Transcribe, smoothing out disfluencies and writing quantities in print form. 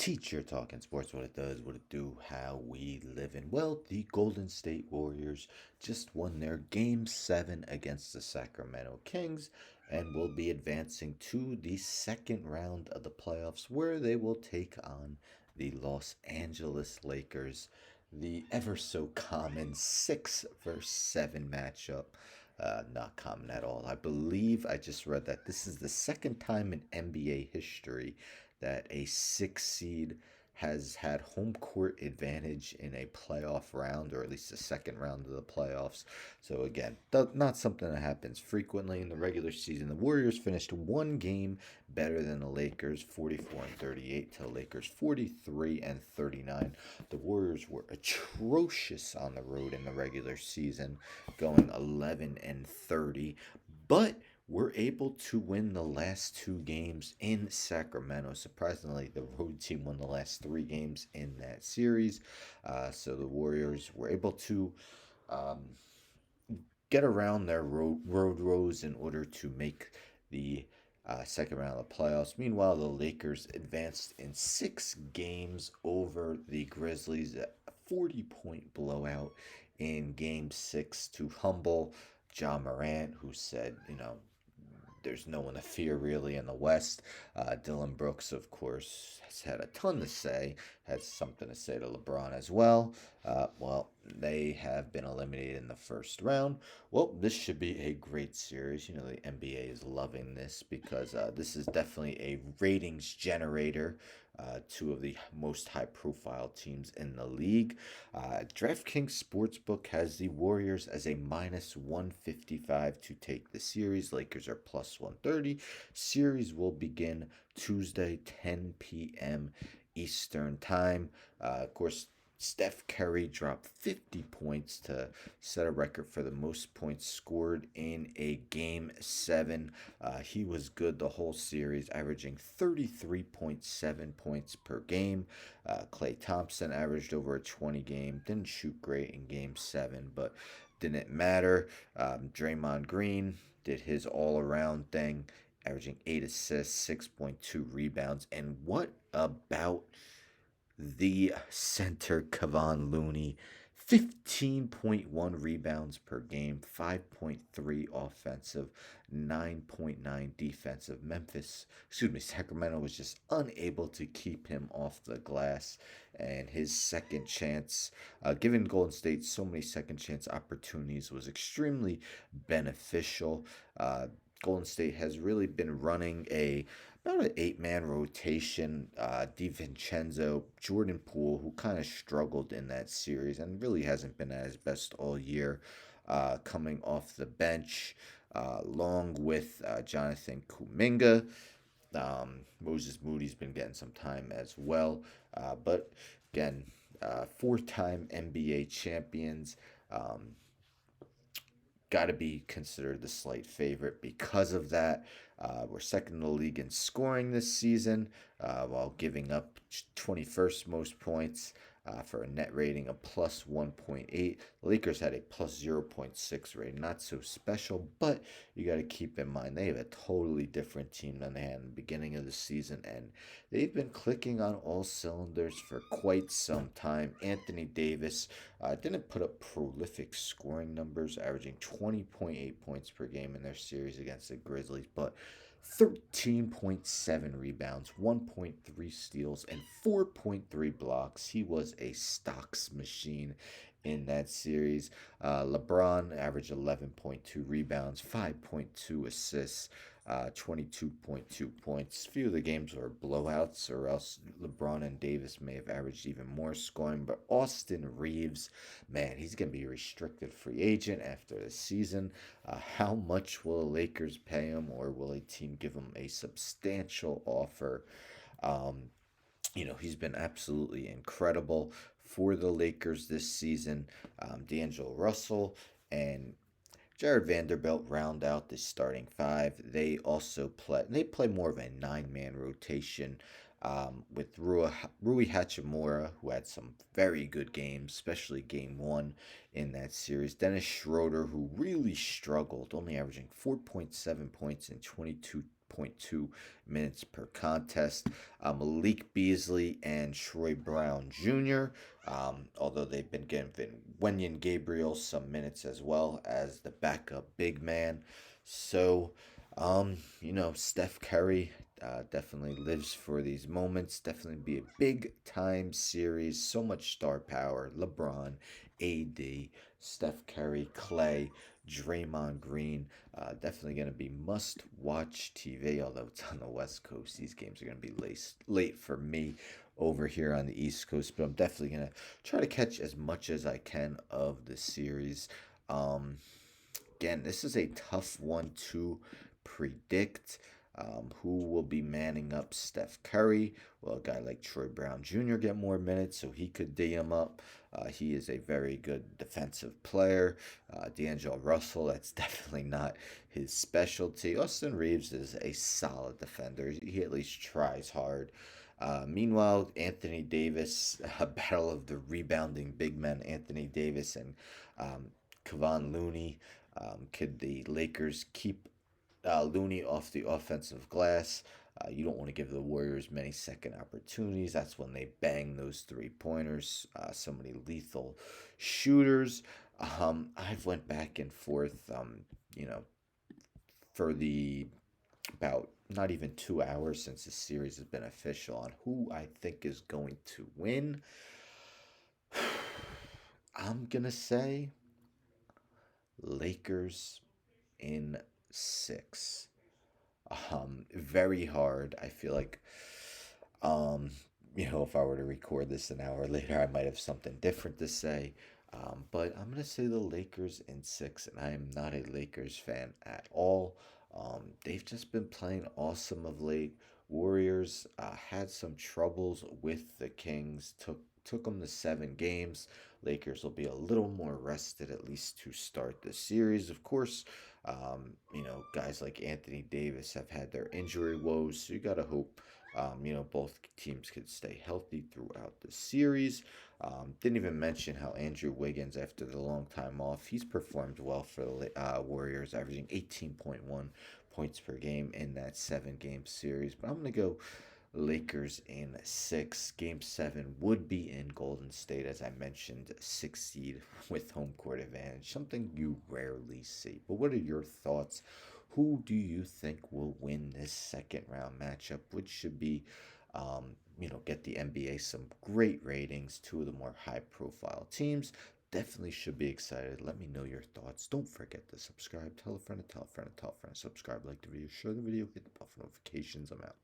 Teacher talking sports, what it does, what it do, how we live in. Well, the Golden State Warriors just won their game 7 against the Sacramento Kings and will be advancing to the second round of the playoffs where they will take on the Los Angeles Lakers, the ever so common 6 versus 7 matchup. Not common at all. I believe I just read that this is the second time in NBA history that a 6 seed has had home court advantage in a playoff round, or at least the second round of the playoffs. So again, not something that happens frequently in the regular season. The Warriors finished one game better than the Lakers, 44 and 38 to the Lakers 43 and 39. The Warriors were atrocious on the road in the regular season, going 11 and 30, but were able to win the last 2 games in Sacramento. Surprisingly, the road team won the last 3 games in that series. So the Warriors were able to um, get around their road woes in order to make the second round of the playoffs. Meanwhile, the Lakers advanced in 6 games over the Grizzlies, a 40-point blowout in game 6 to humble Ja Morant, who said, there's no one to fear really in the West. Dylan Brooks, of course, has had a ton to say, has something to say to LeBron as well. Well, they have been eliminated in the first round. Well, this should be a great series. The NBA is loving this because this is definitely a ratings generator. Two of the most high profile teams in the league. DraftKings Sportsbook has the Warriors as a minus 155 to take the series. Lakers are plus 130. Series will begin Tuesday, 10 p.m. Eastern Time. Of course, Steph Curry dropped 50 points to set a record for the most points scored in a game 7. He was good the whole series, averaging 33.7 points per game. Klay Thompson averaged over a 20 game. Didn't shoot great in game 7, but didn't matter. Draymond Green did his all around thing, averaging 8 assists, 6.2 rebounds. And what about the center, Kevon Looney? 15.1 rebounds per game, 5.3 offensive, 9.9 defensive. Sacramento was just unable to keep him off the glass. And his second chance, giving Golden State so many second chance opportunities, was extremely beneficial. Golden State has really been running about an 8-man rotation. DiVincenzo, Jordan Poole, who kind of struggled in that series and really hasn't been at his best all year, coming off the bench, along with Jonathan Kuminga. Moses Moody's been getting some time as well. But again, 4-time NBA champions. Got to be considered the slight favorite because of that. We're second in the league in scoring this season, while giving up 21st most points, for a net rating of plus 1.8. The Lakers had a plus 0.6 rating. Not so special, but you got to keep in mind they have a totally different team than they had in the beginning of the season, and they've been clicking on all cylinders for quite some time. Anthony Davis didn't put up prolific scoring numbers, averaging 20.8 points per game in their series against the Grizzlies, but 13.7 rebounds, 1.3 steals, and 4.3 blocks. He was a stocks machine in that series. LeBron averaged 11.2 rebounds, 5.2 assists, 22.2 points. Few of the games were blowouts, or else LeBron and Davis may have averaged even more scoring. But Austin Reeves, man, he's going to be a restricted free agent after the season. How much will the Lakers pay him, or will a team give him a substantial offer? Um, he's been absolutely incredible for the Lakers this season. D'Angelo Russell and Jared Vanderbilt round out the starting five. They play more of a 9-man rotation, with Rui Hachimura, who had some very good games, especially game 1 in that series. Dennis Schroeder, who really struggled, only averaging 4.7 points and 8.2 minutes per contest. Malik Beasley and Troy Brown Jr., although they've been giving Wenyen Gabriel some minutes as well as the backup big man. So, Steph Curry definitely lives for these moments. Definitely be a big time series. So much star power. LeBron, AD, Steph Curry, Clay, Draymond Green. Definitely going to be must watch TV, although it's on the West Coast. These games are going to be late for me over here on the East Coast, but I'm definitely going to try to catch as much as I can of the series. Um, Again, this is a tough one to predict. Who will be manning up Steph Curry? Well, a guy like Troy Brown Jr. get more minutes, so he could D him up. He is a very good defensive player. D'Angelo Russell, that's definitely not his specialty. Austin Reeves is a solid defender. He at least tries hard. Meanwhile, Anthony Davis, a battle of the rebounding big men, Anthony Davis and Kevon Looney. Could the Lakers keep Looney off the offensive glass? You don't want to give the Warriors many second opportunities. That's when they bang those 3 pointers. So many lethal shooters. I've went back and forth. You know, for the about not even 2 hours since the series has been official on who I think is going to win. I'm gonna say Lakers in 6. Very hard. I feel like, um, if I were to record this an hour later, I might have something different to say. But I'm gonna say the Lakers in 6, and I am not a Lakers fan at all. They've just been playing awesome of late. Warriors had some troubles with the Kings. Took them to 7 games. Lakers will be a little more rested, at least to start the series. Of course, guys like Anthony Davis have had their injury woes, so you got to hope, both teams could stay healthy throughout the series. Didn't even mention how Andrew Wiggins, after the long time off, he's performed well for the Warriors, averaging 18.1 points per game in that 7 game series. But I'm going to go Lakers in 6. Game 7 would be in Golden State, as I mentioned, 6 seed with home court advantage, something you rarely see. But what are your thoughts? Who do you think will win this second round matchup, which should be, get the NBA some great ratings, two of the more high profile teams? Definitely should be excited. Let me know your thoughts. Don't forget to subscribe. Tell a friend to tell a friend to tell a friend to subscribe. Like the video, share the video, hit the bell for notifications. I'm out.